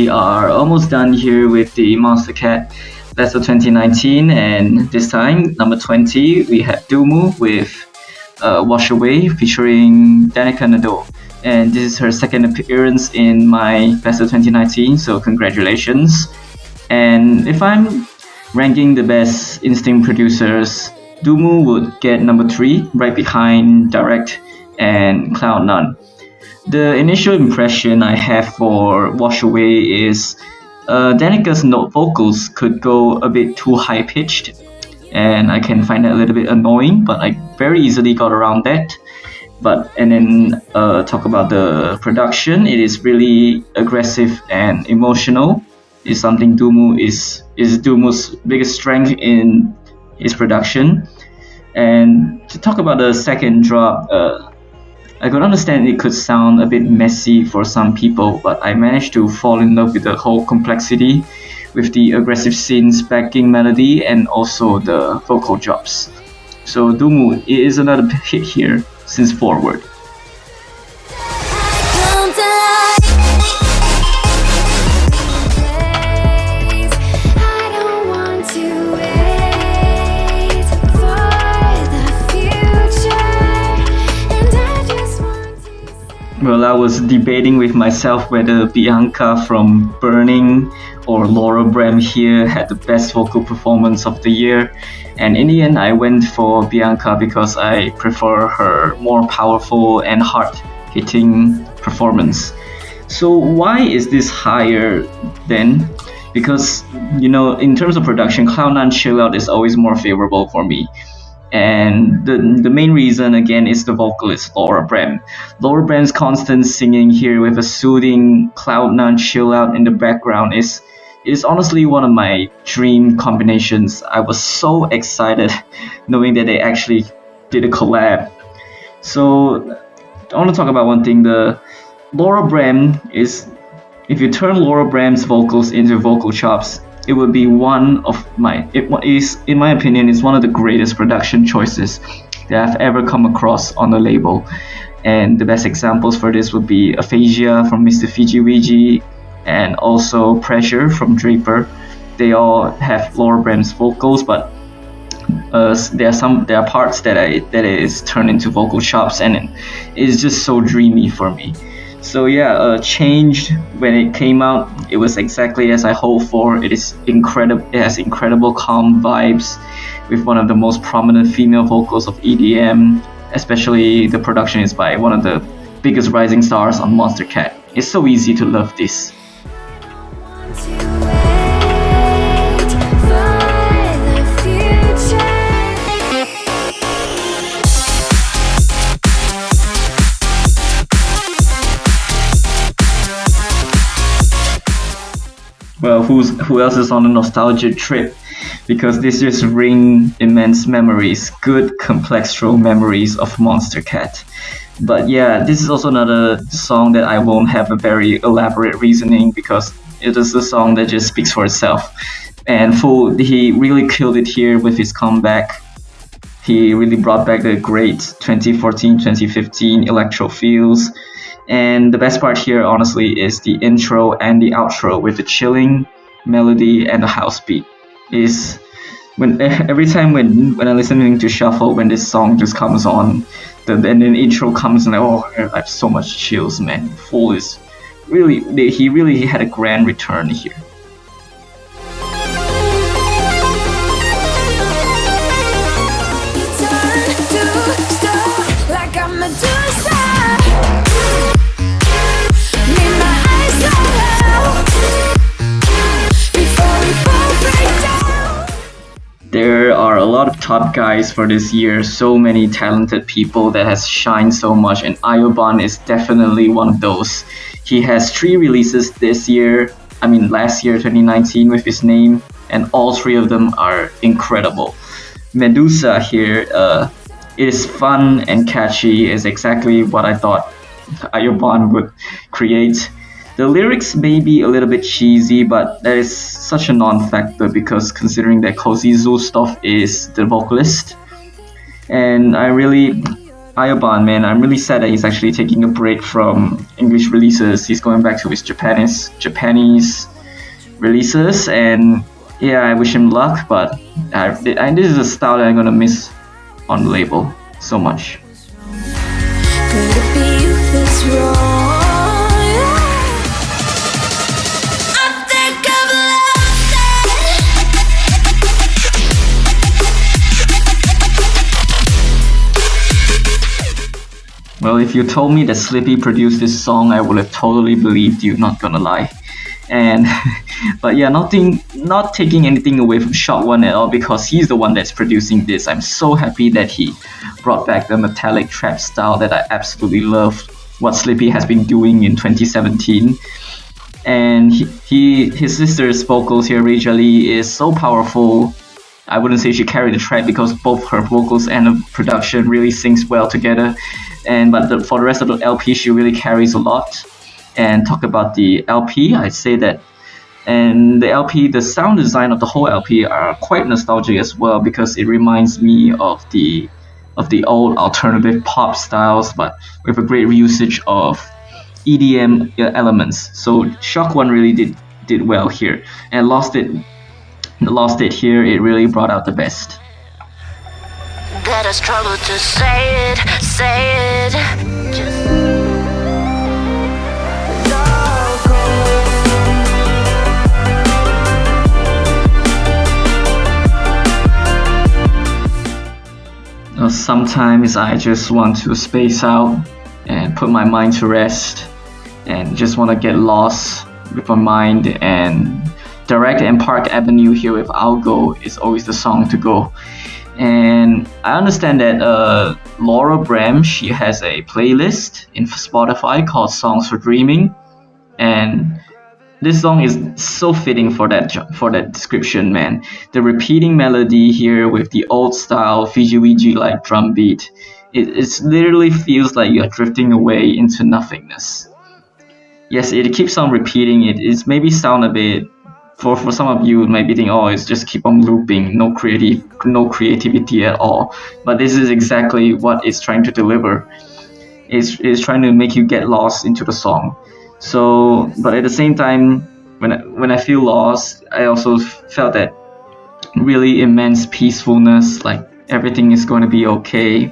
we are almost done here with the Monstercat Best of 2019, and this time, number 20, we have Dumu with Wash Away featuring Danica Nadeau. And this is her second appearance in my Best of 2019, so congratulations. And if I'm ranking the best Instinct producers, Dumu would get number 3, right behind Direct and Cloud9. The initial impression I have for Wash Away is Danica's note vocals could go a bit too high pitched, and I can find that a little bit annoying, but I very easily got around that. And then talk about the production. It is really aggressive and emotional. It's something is Dumu's biggest strength in his production. And to talk about the second drop, I could understand it could sound a bit messy for some people, but I managed to fall in love with the whole complexity, with the aggressive synths, backing melody, and also the vocal drops. So Dumu is another hit here since Forward. Well, I was debating with myself whether Bianca from Burning or Laura Bram here had the best vocal performance of the year, and in the end I went for Bianca because I prefer her more powerful and hard-hitting performance. So why is this higher then? Because, in terms of production, Cloud9 Chill Out is always more favorable for me. And the main reason, again, is the vocalist, Laura Bram. Laura Bram's constant singing here with a soothing Cloud9 Chill Out in the background is honestly one of my dream combinations. I was so excited knowing that they actually did a collab. So I want to talk about one thing. The Laura Bram is, if you turn Laura Bram's vocals into vocal chops, it would be in my opinion, is one of the greatest production choices that I've ever come across on the label. And the best examples for this would be Aphasia from Mr. Fiji Wiji and also Pressure from Draper. They all have Laura Bram's vocals, but there are parts that is turned into vocal chops, and it's just so dreamy for me. So yeah, Changed, when it came out, it was exactly as I hoped for. It is incredible. It has incredible calm vibes with one of the most prominent female vocals of EDM. Especially the production is by one of the biggest rising stars on Monstercat. It's so easy to love this. Well, who else is on a nostalgia trip? Because this just ring immense memories, good complextral memories of Monstercat. But yeah, this is also another song that I won't have a very elaborate reasoning, because it is a song that just speaks for itself. And he really killed it here with his comeback. He really brought back the great 2014-2015 electro feels. And the best part here, honestly, is the intro and the outro with the chilling melody and the house beat. Every time when I'm listening to Shuffle, when this song just comes on, and then the intro comes, and I have so much chills, man. Fool is he really had a grand return here. There are a lot of top guys for this year, so many talented people that has shined so much, and Ioban is definitely one of those. He has 3 releases last year, 2019, with his name, and all 3 of them are incredible. Madusa here, it is fun and catchy, is exactly what I thought Ioban would create. The lyrics may be a little bit cheesy, but that is such a non-factor, because considering that Cozy Zulstov is the vocalist, and I Ioban, man, I'm really sad that he's actually taking a break from English releases. He's going back to his Japanese releases, and yeah, I wish him luck. But this is a style that I'm gonna miss on the label so much. Could it be you that's wrong? I think I've lost it. Well, if you told me that Slippy produced this song, I would have totally believed you, not gonna lie. And but yeah, not taking anything away from Shock One at all, because he's the one that's producing this. I'm so happy that he brought back the metallic trap style that I absolutely love, what Slippy has been doing in 2017. And his sister's vocals here, Rachel Lee, is so powerful. I wouldn't say she carried the track because both her vocals and the production really syncs well together. But for the rest of the LP, she really carries a lot. And talk about the LP, I'd say that, and the LP, the sound design of the whole LP are quite nostalgic as well, because it reminds me of the old alternative pop styles, but with a great usage of EDM elements. So Shock One really did well here, and Lost It here, it really brought out the best. That I struggle to say it. Sometimes I just want to space out and put my mind to rest, and just want to get lost with my mind, and Direct and Park Avenue here with Algo is always the song to go. And I understand that Laura Bram, she has a playlist in Spotify called Songs for Dreaming, and this song is so fitting for that description, man. The repeating melody here with the old style Fiji like drum beat, it literally feels like you're drifting away into nothingness. Yes, it keeps on repeating. It's maybe sound a bit, for some of you, it might be thinking, oh, it's just keep on looping, no creativity at all. But this is exactly what it's trying to deliver. It's trying to make you get lost into the song. So, but at the same time, when I feel lost, I also felt that really immense peacefulness, like everything is going to be okay,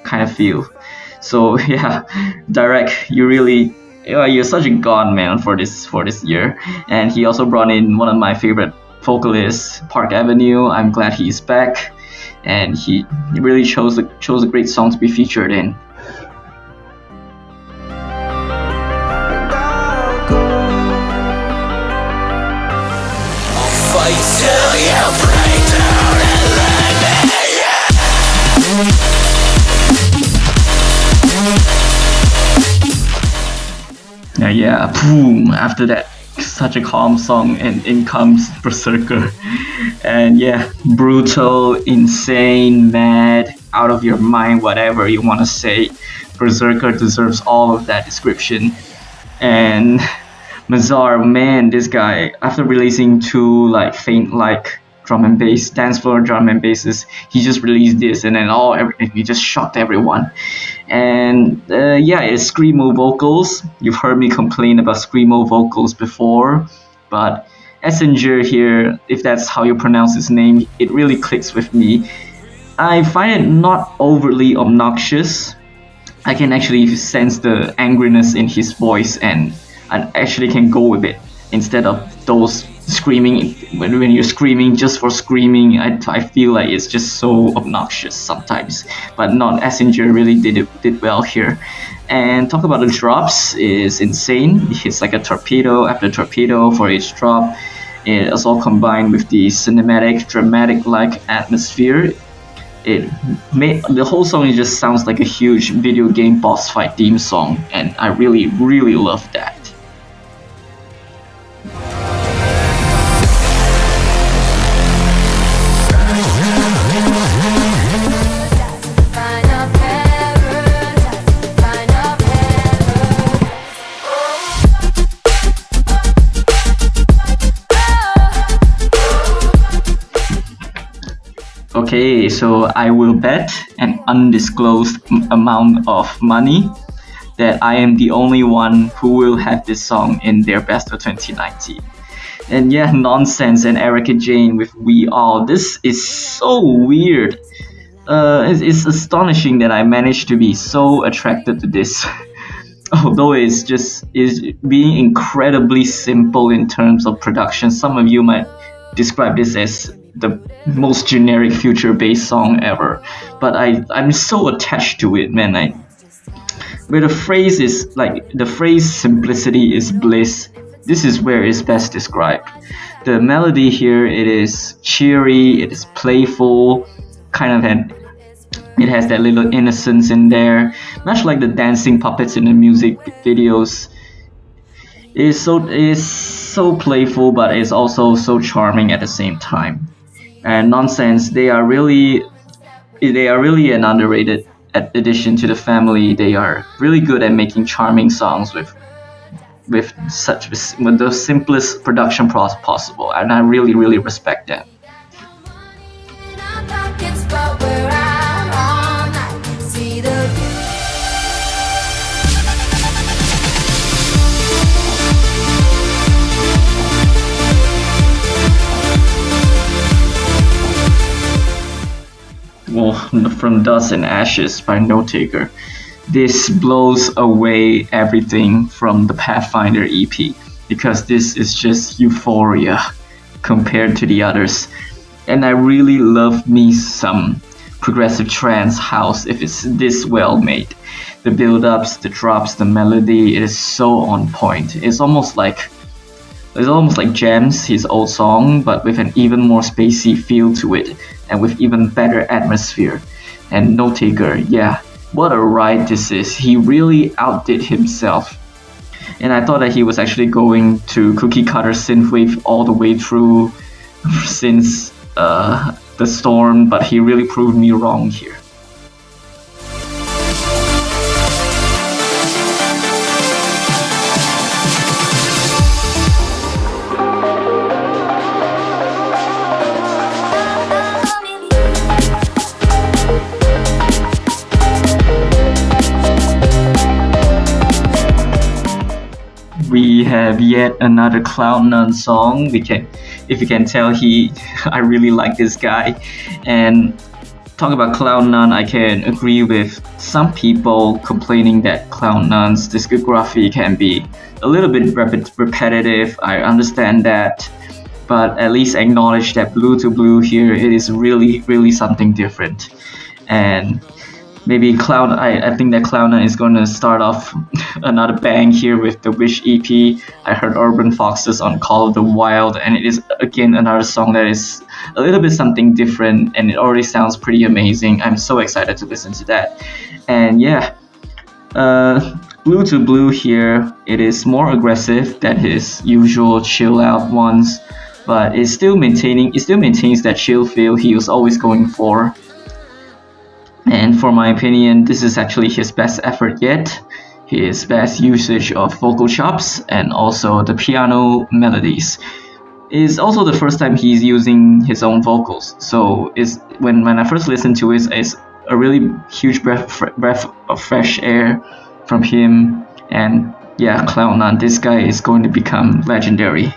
kind of feel. So yeah, Direct, you're such a god, man, for this year. And he also brought in one of my favorite vocalists, Park Avenue. I'm glad he's back, and he really chose a great song to be featured in. Yeah, boom, after that, such a calm song, and in comes Berserker. And yeah, brutal, insane, mad, out of your mind, whatever you want to say. Berserker deserves all of that description. And Mazhar, man, this guy, after releasing two like faint like drum and bass, dance floor drum and basses, he just released this, and then he just shocked everyone. And yeah, it's screamo vocals. You've heard me complain about screamo vocals before, but Essinger here, if that's how you pronounce his name, it really clicks with me. I find it not overly obnoxious. I can actually sense the angriness in his voice, and I actually can go with it instead of those screaming. When you're screaming just for screaming, I feel like it's just so obnoxious sometimes. But not Essinger really did well here. And talk about the drops is insane. It's like a torpedo after torpedo for each drop. It is all combined with the cinematic, dramatic-like atmosphere. The whole song just sounds like a huge video game boss fight theme song, and I really, really love that. Okay, so I will bet an undisclosed amount of money that I am the only one who will have this song in their best of 2019. And yeah, Nonsense and Erica Jane with We All. This is so weird. It's astonishing that I managed to be so attracted to this. Although it's just is being incredibly simple in terms of production. Some of you might describe this as the most generic future-based song ever, but I'm so attached to it, man. Where the phrase is like the phrase "simplicity is bliss." This is where it's best described. The melody here, it is cheery, it is playful, kind of it has that little innocence in there, much like the dancing puppets in the music videos. It is so playful, but it's also so charming at the same time. And Nonsense, they are really an underrated addition to the family. They are really good at making charming songs with the simplest production process possible, and I really respect that. In our pockets, but we're out all night. See the Well, from Dust and Ashes by Note Taker. This blows away everything from the Pathfinder EP because this is just euphoria compared to the others. And I really love me some progressive trance house if it's this well made. The build ups, the drops, the melody, it is so on point. It's almost like Jams, his old song, but with an even more spacey feel to it, and with even better atmosphere. And Note Taker, yeah, what a ride this is. He really outdid himself. And I thought that he was actually going to cookie cutter synthwave all the way through since the storm, but he really proved me wrong here. We have yet another Cloud9 song. If you can tell, I really like this guy. And talk about Cloud9, I can agree with some people complaining that Cloud9's discography can be a little bit repetitive. I understand that, but at least acknowledge that Blue to Blue here, it is really something different. And maybe I think that Cloud9 is going to start off another bang here with the Wish EP. I heard Urban Foxes on Call of the Wild, and it is again another song that is a little bit something different, and it already sounds pretty amazing. I'm so excited to listen to that. And yeah, Blue to Blue here, it is more aggressive than his usual chill out ones, but it still maintains that chill feel he was always going for. And for my opinion, this is actually his best effort yet. His best usage of vocal chops and also the piano melodies. It's also the first time he's using his own vocals. So when I first listened to it, it's a really huge breath of fresh air from him. And yeah, Cloud9, this guy is going to become legendary.